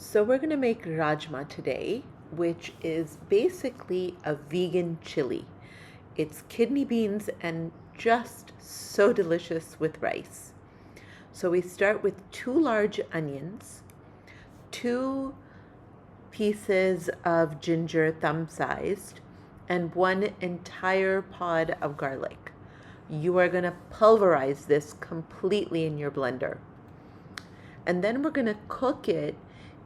So we're going to make Rajma today, which is basically a vegan chili. It's kidney beans and just so delicious with rice. So we start with 2 large onions, 2 pieces of ginger thumb-sized, and 1 entire pod of garlic. You are going to pulverize this completely in your blender. And then we're going to cook it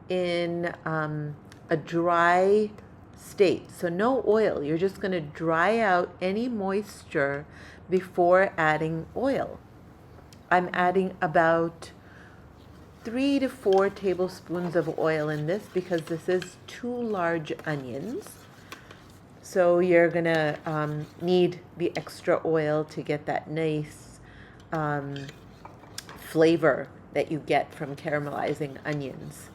in a dry state. So no oil. You're just going to dry out any moisture before adding oil. I'm adding about 3 to 4 tablespoons of oil in this because this is 2 large onions. So you're going to need the extra oil to get that nice flavor that you get from caramelizing onions.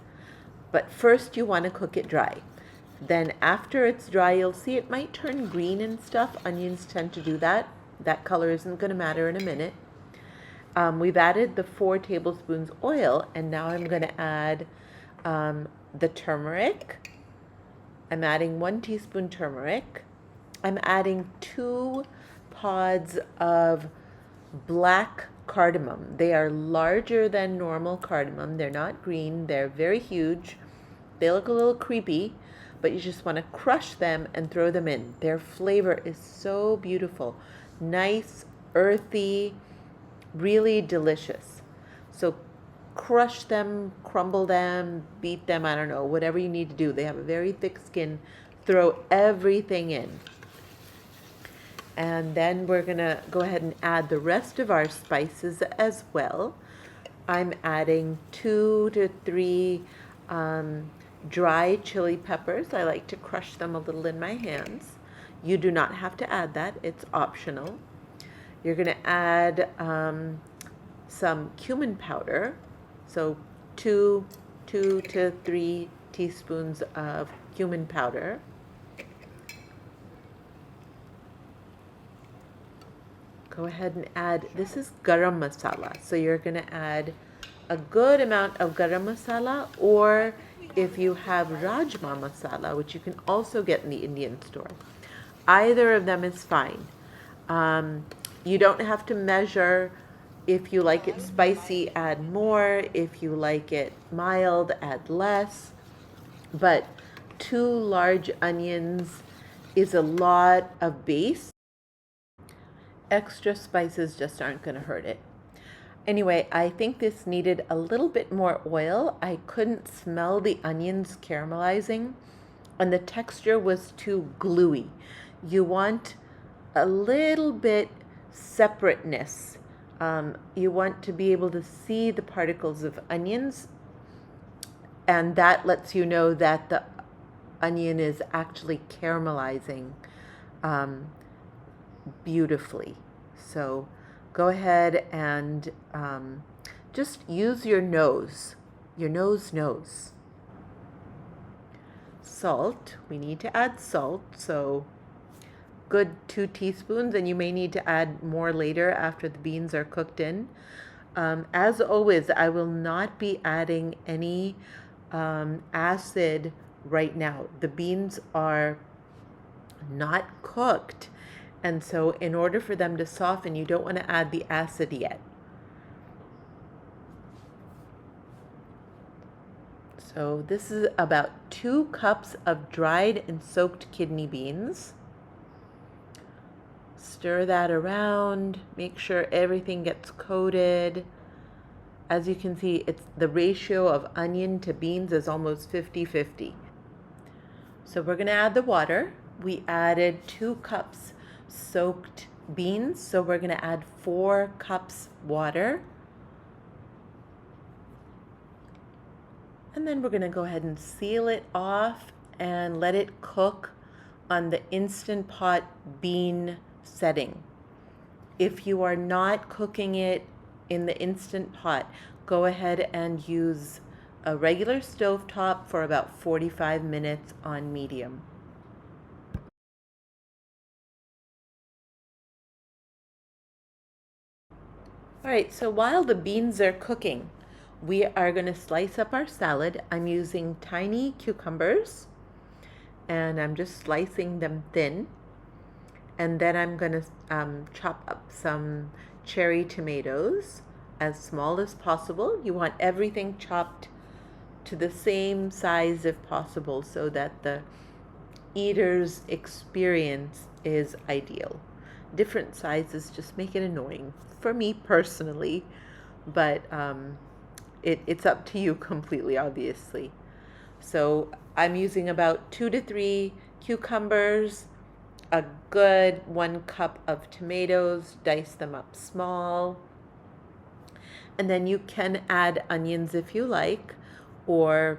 But first you want to cook it dry. Then after it's dry, you'll see it might turn green and stuff. Onions tend to do that. That color isn't going to matter in a minute. We've added the 4 tablespoons oil, and now I'm going to add the turmeric. I'm adding 1 teaspoon turmeric. I'm adding 2 pods of black cardamom. They are larger than normal cardamom. They're not green. They're very huge. They look a little creepy, but you just want to crush them and throw them in. Their flavor is so beautiful. Nice, earthy, really delicious. So crush them, crumble them, beat them, I don't know, whatever you need to do. They have a very thick skin. Throw everything in. And then we're going to go ahead and add the rest of our spices as well. I'm adding 2 to 3 dry chili peppers. I like to crush them a little in my hands. You do not have to add that. It's optional. You're going to add some cumin powder. So 2 to 3 teaspoons of cumin powder. Go ahead and add, this is garam masala. So you're going to add a good amount of garam masala, or if you have Rajma masala, which you can also get in the Indian store. Either of them is fine. You don't have to measure. If you like it spicy, add more. If you like it mild, add less. But 2 large onions is a lot of base. Extra spices just aren't going to hurt it. Anyway, I think this needed a little bit more oil. I couldn't smell the onions caramelizing, and the texture was too gluey. You want a little bit separateness. You want to be able to see the particles of onions, and that lets you know that the onion is actually caramelizing beautifully. So go ahead and just use your nose. Your nose knows. Salt. We need to add salt. So good 2 teaspoons, and you may need to add more later after the beans are cooked in. As always, I will not be adding any acid right now. The beans are not cooked, and so in order for them to soften, you don't want to add the acid yet. So this is about 2 cups of dried and soaked kidney beans. Stir that around, make sure everything gets coated. As you can see, it's the ratio of onion to beans is almost 50-50. So we're going to add the water. We added 2 cups soaked beans, so we're going to add 4 cups water. And then we're going to go ahead and seal it off and let it cook on the Instant Pot bean setting. If you are not cooking it in the Instant Pot, go ahead and use a regular stovetop for about 45 minutes on medium. All right, so while the beans are cooking, we are going to slice up our salad. I'm using tiny cucumbers and I'm just slicing them thin. And then I'm going to chop up some cherry tomatoes as small as possible. You want everything chopped to the same size if possible so that the eater's experience is ideal. Different sizes just make it annoying for me personally, but it's up to you completely, obviously. So I'm using about 2 to 3 cucumbers, a good 1 cup of tomatoes, dice them up small. And then you can add onions if you like, or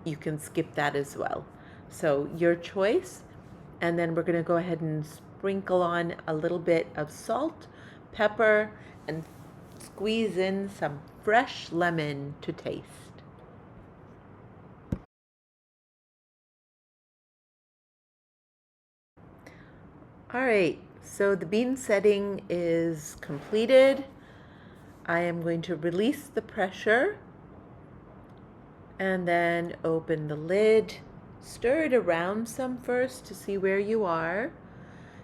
you can skip that as well. So your choice. And then we're going to go ahead and sprinkle on a little bit of salt, pepper, and squeeze in some fresh lemon to taste. All right, so the bean setting is completed. I am going to release the pressure and then open the lid. Stir it around some first to see where you are.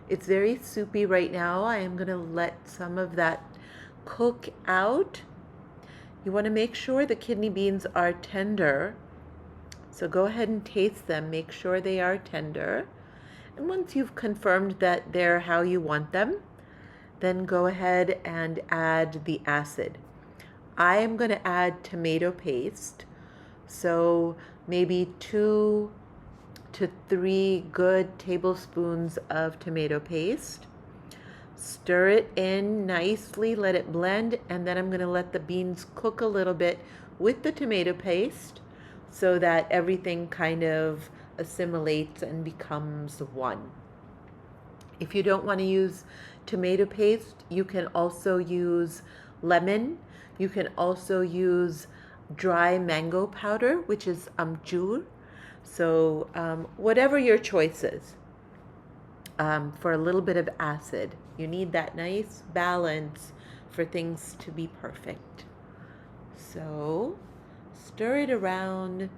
It's very soupy right now. I am going to let some of that cook out. You want to make sure the kidney beans are tender. So go ahead and taste them. Make sure they are tender. And once you've confirmed that they're how you want them, then go ahead and add the acid. I am going to add tomato paste. So maybe 2 to 3 good tablespoons of tomato paste. Stir it in nicely, let it blend, and then I'm going to let the beans cook a little bit with the tomato paste so that everything kind of assimilates and becomes one. If you don't want to use tomato paste, you can also use lemon. You can also use dry mango powder, which is amchur. So whatever your choice is, for a little bit of acid. You need that nice balance for things to be perfect. So stir it around.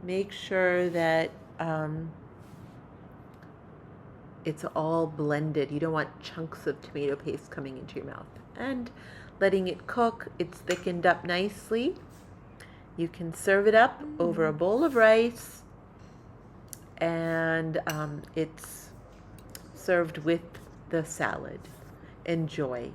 Make sure that it's all blended. You don't want chunks of tomato paste coming into your mouth. And letting it cook, it's thickened up nicely. You can serve it up over a bowl of rice, and it's served with the salad. Enjoy.